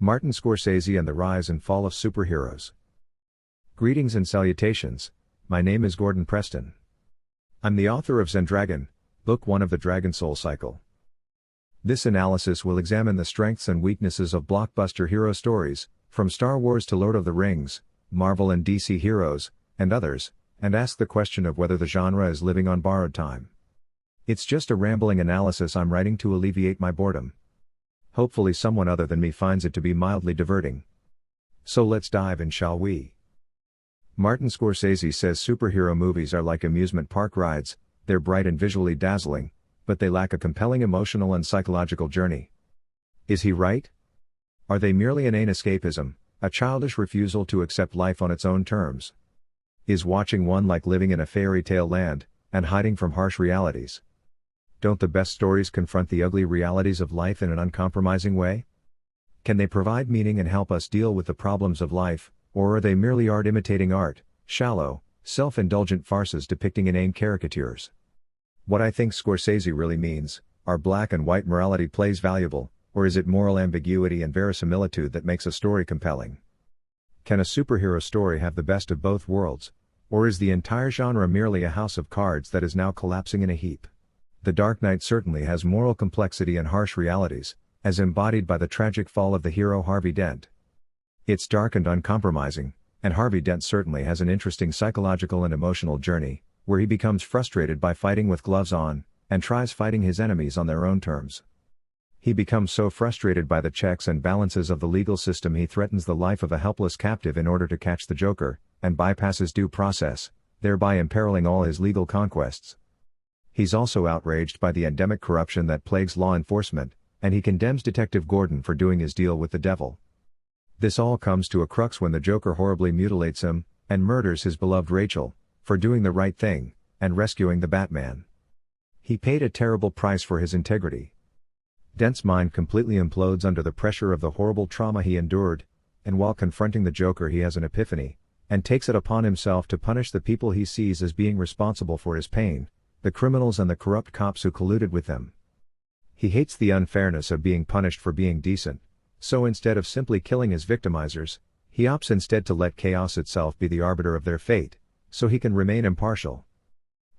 Martin Scorsese and the Rise and Fall of Superheroes. Greetings and salutations, my name is Gordon Preston. I'm the author of Zendragon, Book 1 of the Dragon Soul Cycle. This analysis will examine the strengths and weaknesses of blockbuster hero stories, from Star Wars to Lord of the Rings, Marvel and DC heroes, and others, and ask the question of whether the genre is living on borrowed time. It's just a rambling analysis I'm writing to alleviate my boredom. Hopefully someone other than me finds it to be mildly diverting. So let's dive in, shall we? Martin Scorsese says superhero movies are like amusement park rides, they're bright and visually dazzling, but they lack a compelling emotional and psychological journey. Is he right? Are they merely inane escapism, a childish refusal to accept life on its own terms? Is watching one like living in a fairy tale land, and hiding from harsh realities? Don't the best stories confront the ugly realities of life in an uncompromising way? Can they provide meaning and help us deal with the problems of life, or are they merely art imitating art, shallow, self-indulgent farces depicting inane caricatures? What I think Scorsese really means, are black and white morality plays valuable, or is it moral ambiguity and verisimilitude that makes a story compelling? Can a superhero story have the best of both worlds, or is the entire genre merely a house of cards that is now collapsing in a heap? The Dark Knight certainly has moral complexity and harsh realities, as embodied by the tragic fall of the hero Harvey Dent. It's dark and uncompromising, and Harvey Dent certainly has an interesting psychological and emotional journey, where he becomes frustrated by fighting with gloves on, and tries fighting his enemies on their own terms. He becomes so frustrated by the checks and balances of the legal system he threatens the life of a helpless captive in order to catch the Joker, and bypasses due process, thereby imperiling all his legal conquests. He's also outraged by the endemic corruption that plagues law enforcement, and he condemns Detective Gordon for doing his deal with the devil. This all comes to a crux when the Joker horribly mutilates him, and murders his beloved Rachel, for doing the right thing, and rescuing the Batman. He paid a terrible price for his integrity. Dent's mind completely implodes under the pressure of the horrible trauma he endured, and while confronting the Joker he has an epiphany, and takes it upon himself to punish the people he sees as being responsible for his pain, the criminals and the corrupt cops who colluded with them. He hates the unfairness of being punished for being decent, so instead of simply killing his victimizers, he opts instead to let chaos itself be the arbiter of their fate, so he can remain impartial.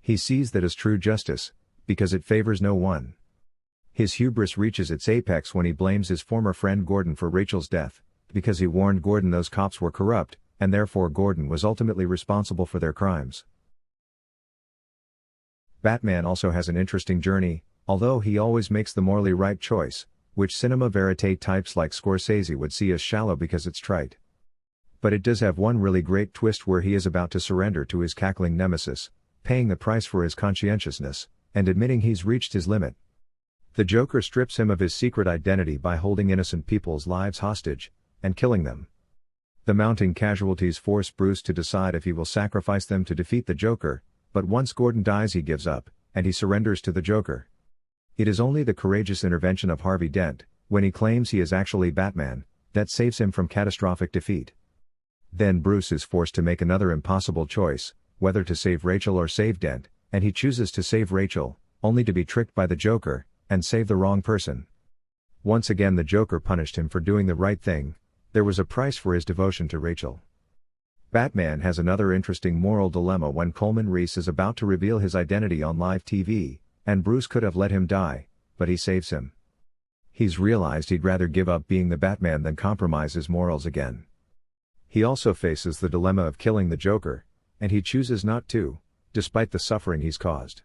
He sees that as true justice, because it favors no one. His hubris reaches its apex when he blames his former friend Gordon for Rachel's death, because he warned Gordon those cops were corrupt, and therefore Gordon was ultimately responsible for their crimes. Batman also has an interesting journey, although he always makes the morally right choice, which cinema verite types like Scorsese would see as shallow because it's trite. But it does have one really great twist where he is about to surrender to his cackling nemesis, paying the price for his conscientiousness, and admitting he's reached his limit. The Joker strips him of his secret identity by holding innocent people's lives hostage, and killing them. The mounting casualties force Bruce to decide if he will sacrifice them to defeat the Joker, but once Gordon dies he gives up, and he surrenders to the Joker. It is only the courageous intervention of Harvey Dent, when he claims he is actually Batman, that saves him from catastrophic defeat. Then Bruce is forced to make another impossible choice, whether to save Rachel or save Dent, and he chooses to save Rachel, only to be tricked by the Joker, and save the wrong person. Once again the Joker punished him for doing the right thing, there was a price for his devotion to Rachel. Batman has another interesting moral dilemma when Coleman Reese is about to reveal his identity on live TV, and Bruce could have let him die, but he saves him. He's realized he'd rather give up being the Batman than compromise his morals again. He also faces the dilemma of killing the Joker, and he chooses not to, despite the suffering he's caused.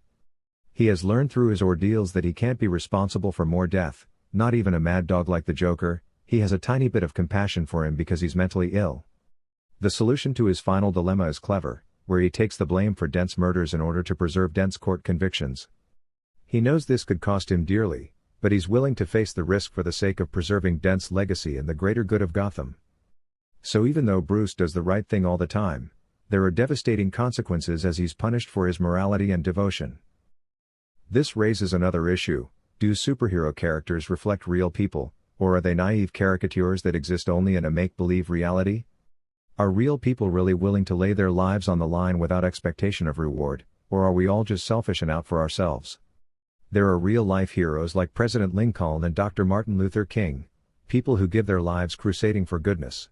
He has learned through his ordeals that he can't be responsible for more death, not even a mad dog like the Joker. He has a tiny bit of compassion for him because he's mentally ill. The solution to his final dilemma is clever, where he takes the blame for Dent's murders in order to preserve Dent's court convictions. He knows this could cost him dearly, but he's willing to face the risk for the sake of preserving Dent's legacy and the greater good of Gotham. So even though Bruce does the right thing all the time, there are devastating consequences as he's punished for his morality and devotion. This raises another issue: do superhero characters reflect real people, or are they naive caricatures that exist only in a make-believe reality? Are real people really willing to lay their lives on the line without expectation of reward, or are we all just selfish and out for ourselves? There are real-life heroes like President Lincoln and Dr. Martin Luther King, People who give their lives crusading for goodness.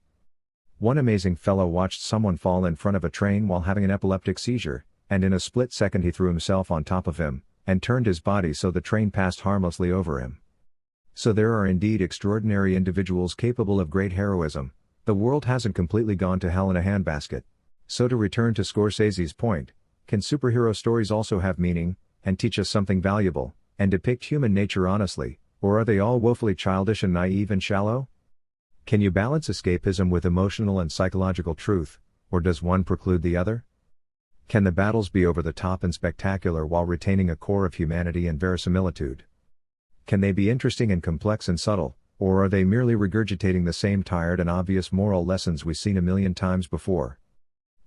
One amazing fellow watched someone fall in front of a train while having an epileptic seizure, and in a split second he threw himself on top of him, and turned his body so the train passed harmlessly over him. So there are indeed extraordinary individuals capable of great heroism. The world hasn't completely gone to hell in a handbasket. So to return to Scorsese's point, can superhero stories also have meaning, and teach us something valuable, and depict human nature honestly, or are they all woefully childish and naive and shallow? Can you balance escapism with emotional and psychological truth, or does one preclude the other? Can the battles be over the top and spectacular while retaining a core of humanity and verisimilitude? Can they be interesting and complex and subtle, or are they merely regurgitating the same tired and obvious moral lessons we've seen a million times before?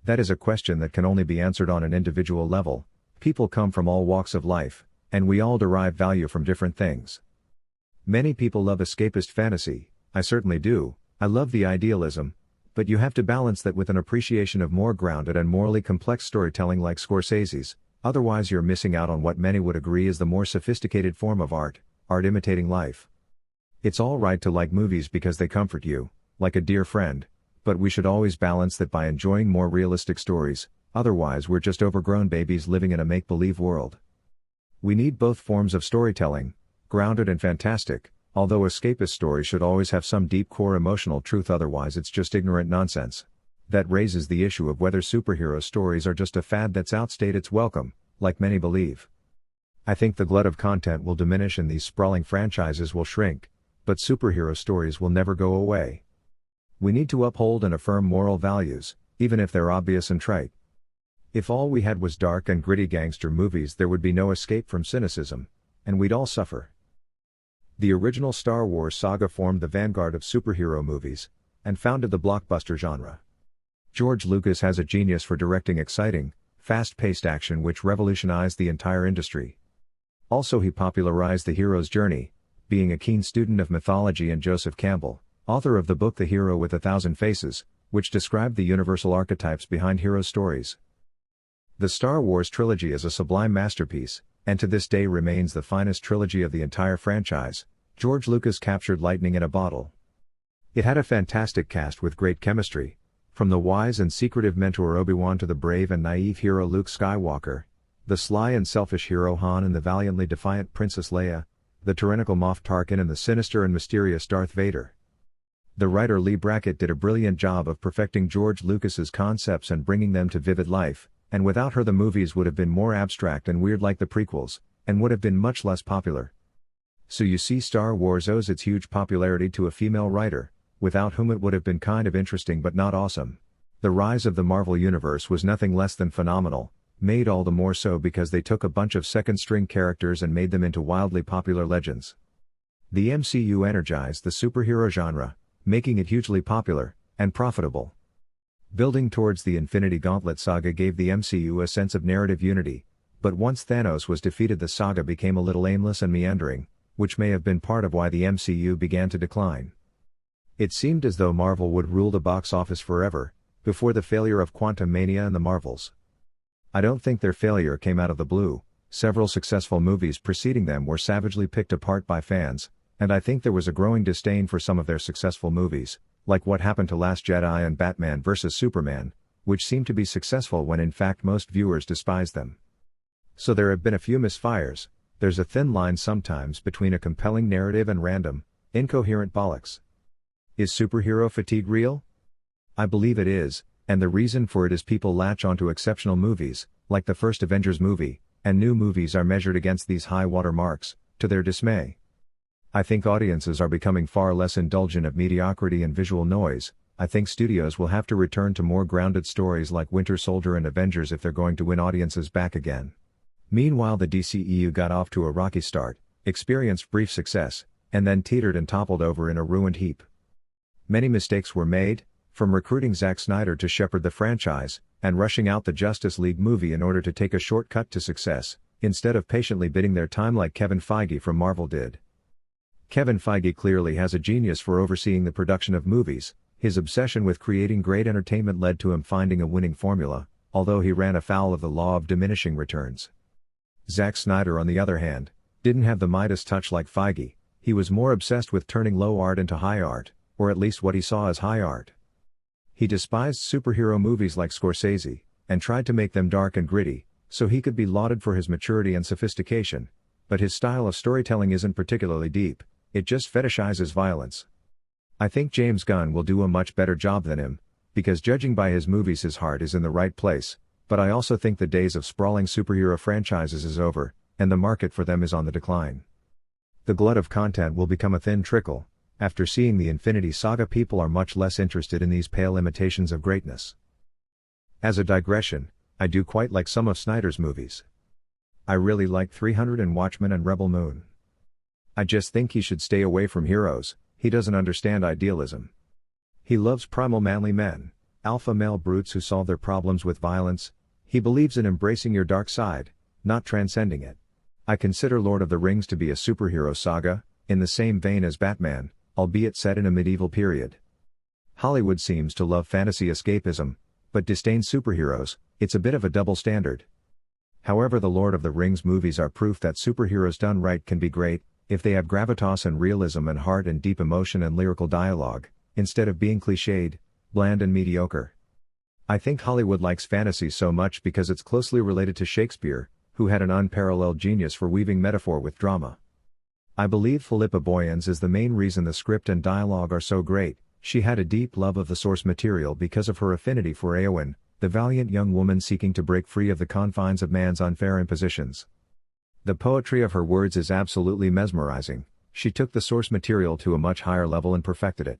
That is a question that can only be answered on an individual level. People come from all walks of life, and we all derive value from different things. Many people love escapist fantasy, I certainly do. I love the idealism, but you have to balance that with an appreciation of more grounded and morally complex storytelling like Scorsese's, otherwise you're missing out on what many would agree is the more sophisticated form of art imitating life. It's all right to like movies because they comfort you, like a dear friend, but we should always balance that by enjoying more realistic stories, otherwise we're just overgrown babies living in a make-believe world. We need both forms of storytelling, grounded and fantastic, although escapist stories should always have some deep core emotional truth, otherwise it's just ignorant nonsense. That raises the issue of whether superhero stories are just a fad that's outstayed its welcome, like many believe. I think the glut of content will diminish and these sprawling franchises will shrink, but superhero stories will never go away. We need to uphold and affirm moral values, even if they're obvious and trite. If all we had was dark and gritty gangster movies, there would be no escape from cynicism, and we'd all suffer. The original Star Wars saga formed the vanguard of superhero movies, and founded the blockbuster genre. George Lucas has a genius for directing exciting, fast-paced action which revolutionized the entire industry. Also, he popularized the hero's journey, being a keen student of mythology, and Joseph Campbell, author of the book The Hero with a Thousand Faces, which described the universal archetypes behind hero stories. The Star Wars trilogy is a sublime masterpiece, and to this day remains the finest trilogy of the entire franchise. George Lucas captured lightning in a bottle. It had a fantastic cast with great chemistry, from the wise and secretive mentor Obi-Wan to the brave and naive hero Luke Skywalker, the sly and selfish hero Han and the valiantly defiant Princess Leia, the tyrannical Moff Tarkin and the sinister and mysterious Darth Vader. The writer Lee Brackett did a brilliant job of perfecting George Lucas's concepts and bringing them to vivid life, and without her the movies would have been more abstract and weird like the prequels, and would have been much less popular. So you see, Star Wars owes its huge popularity to a female writer, without whom it would have been kind of interesting but not awesome. The rise of the Marvel Universe was nothing less than phenomenal, made all the more so because they took a bunch of second-string characters and made them into wildly popular legends. The MCU energized the superhero genre, making it hugely popular and profitable. Building towards the Infinity Gauntlet saga gave the MCU a sense of narrative unity, but once Thanos was defeated the saga became a little aimless and meandering, which may have been part of why the MCU began to decline. It seemed as though Marvel would rule the box office forever, before the failure of Quantumania and the Marvels. I don't think their failure came out of the blue. Several successful movies preceding them were savagely picked apart by fans, and I think there was a growing disdain for some of their successful movies, like What Happened to Last Jedi and Batman vs. Superman, which seemed to be successful when in fact most viewers despised them. So there have been a few misfires. There's a thin line sometimes between a compelling narrative and random, incoherent bollocks. Is superhero fatigue real? I believe it is, and the reason for it is people latch onto exceptional movies, like the first Avengers movie, and new movies are measured against these high water marks, to their dismay. I think audiences are becoming far less indulgent of mediocrity and visual noise. I think studios will have to return to more grounded stories like Winter Soldier and Avengers if they're going to win audiences back again. Meanwhile, the DCEU got off to a rocky start, experienced brief success, and then teetered and toppled over in a ruined heap. Many mistakes were made, from recruiting Zack Snyder to shepherd the franchise, and rushing out the Justice League movie in order to take a shortcut to success, instead of patiently biding their time like Kevin Feige from Marvel did. Kevin Feige clearly has a genius for overseeing the production of movies. His obsession with creating great entertainment led to him finding a winning formula, although he ran afoul of the law of diminishing returns. Zack Snyder, on the other hand, didn't have the Midas touch like Feige. He was more obsessed with turning low art into high art, or at least what he saw as high art. He despised superhero movies like Scorsese, and tried to make them dark and gritty, so he could be lauded for his maturity and sophistication, but his style of storytelling isn't particularly deep, it just fetishizes violence. I think James Gunn will do a much better job than him, because judging by his movies his heart is in the right place, but I also think the days of sprawling superhero franchises is over, and the market for them is on the decline. The glut of content will become a thin trickle. After seeing the Infinity Saga, people are much less interested in these pale imitations of greatness. As a digression, I do quite like some of Snyder's movies. I really like 300 and Watchmen and Rebel Moon. I just think he should stay away from heroes, he doesn't understand idealism. He loves primal manly men, alpha male brutes who solve their problems with violence. He believes in embracing your dark side, not transcending it. I consider Lord of the Rings to be a superhero saga, in the same vein as Batman, albeit set in a medieval period. Hollywood seems to love fantasy escapism, but disdains superheroes. It's a bit of a double standard. However, the Lord of the Rings movies are proof that superheroes done right can be great, if they have gravitas and realism and heart and deep emotion and lyrical dialogue, instead of being cliched, bland and mediocre. I think Hollywood likes fantasy so much because it's closely related to Shakespeare, who had an unparalleled genius for weaving metaphor with drama. I believe Philippa Boyens is the main reason the script and dialogue are so great. She had a deep love of the source material because of her affinity for Éowyn, the valiant young woman seeking to break free of the confines of man's unfair impositions. The poetry of her words is absolutely mesmerizing. She took the source material to a much higher level and perfected it.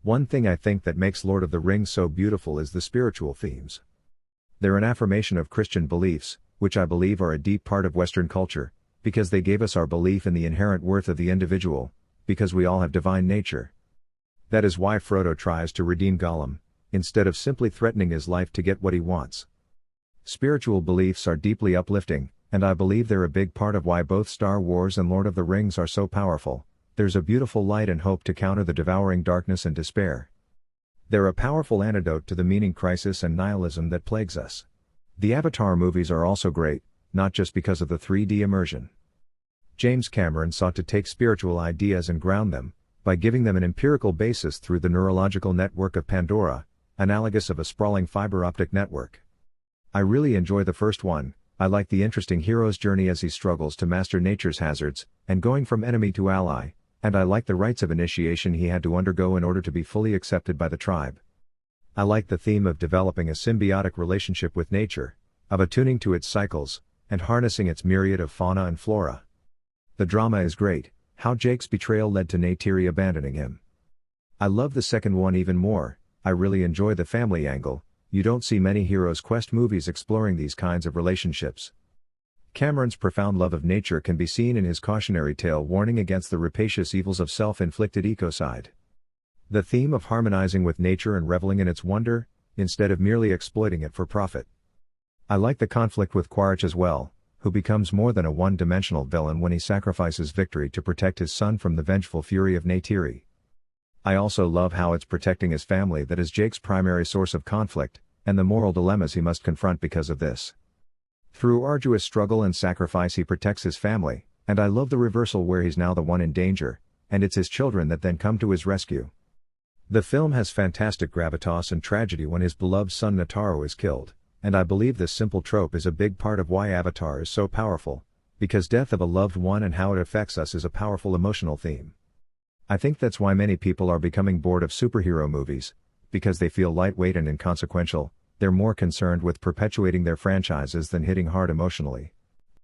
One thing I think that makes Lord of the Rings so beautiful is the spiritual themes. They're an affirmation of Christian beliefs, which I believe are a deep part of Western culture, because they gave us our belief in the inherent worth of the individual, because we all have divine nature. That is why Frodo tries to redeem Gollum, instead of simply threatening his life to get what he wants. Spiritual beliefs are deeply uplifting, and I believe they're a big part of why both Star Wars and Lord of the Rings are so powerful. There's a beautiful light and hope to counter the devouring darkness and despair. They're a powerful antidote to the meaning crisis and nihilism that plagues us. The Avatar movies are also great, not just because of the 3D immersion. James Cameron sought to take spiritual ideas and ground them, by giving them an empirical basis through the neurological network of Pandora, analogous of a sprawling fiber optic network. I really enjoy the first one. I like the interesting hero's journey as he struggles to master nature's hazards, and going from enemy to ally, and I like the rites of initiation he had to undergo in order to be fully accepted by the tribe. I like the theme of developing a symbiotic relationship with nature, of attuning to its cycles, and harnessing its myriad of fauna and flora. The drama is great, how Jake's betrayal led to Neytiri abandoning him. I love the second one even more. I really enjoy the family angle. You don't see many Heroes Quest movies exploring these kinds of relationships. Cameron's profound love of nature can be seen in his cautionary tale warning against the rapacious evils of self-inflicted ecocide. The theme of harmonizing with nature and reveling in its wonder, instead of merely exploiting it for profit. I like the conflict with Quaritch as well, who becomes more than a one-dimensional villain when he sacrifices victory to protect his son from the vengeful fury of Neytiri. I also love how it's protecting his family that is Jake's primary source of conflict, and the moral dilemmas he must confront because of this. Through arduous struggle and sacrifice he protects his family, and I love the reversal where he's now the one in danger, and it's his children that then come to his rescue. The film has fantastic gravitas and tragedy when his beloved son Notaro is killed, and I believe this simple trope is a big part of why Avatar is so powerful, because death of a loved one and how it affects us is a powerful emotional theme. I think that's why many people are becoming bored of superhero movies, because they feel lightweight and inconsequential. They're more concerned with perpetuating their franchises than hitting hard emotionally.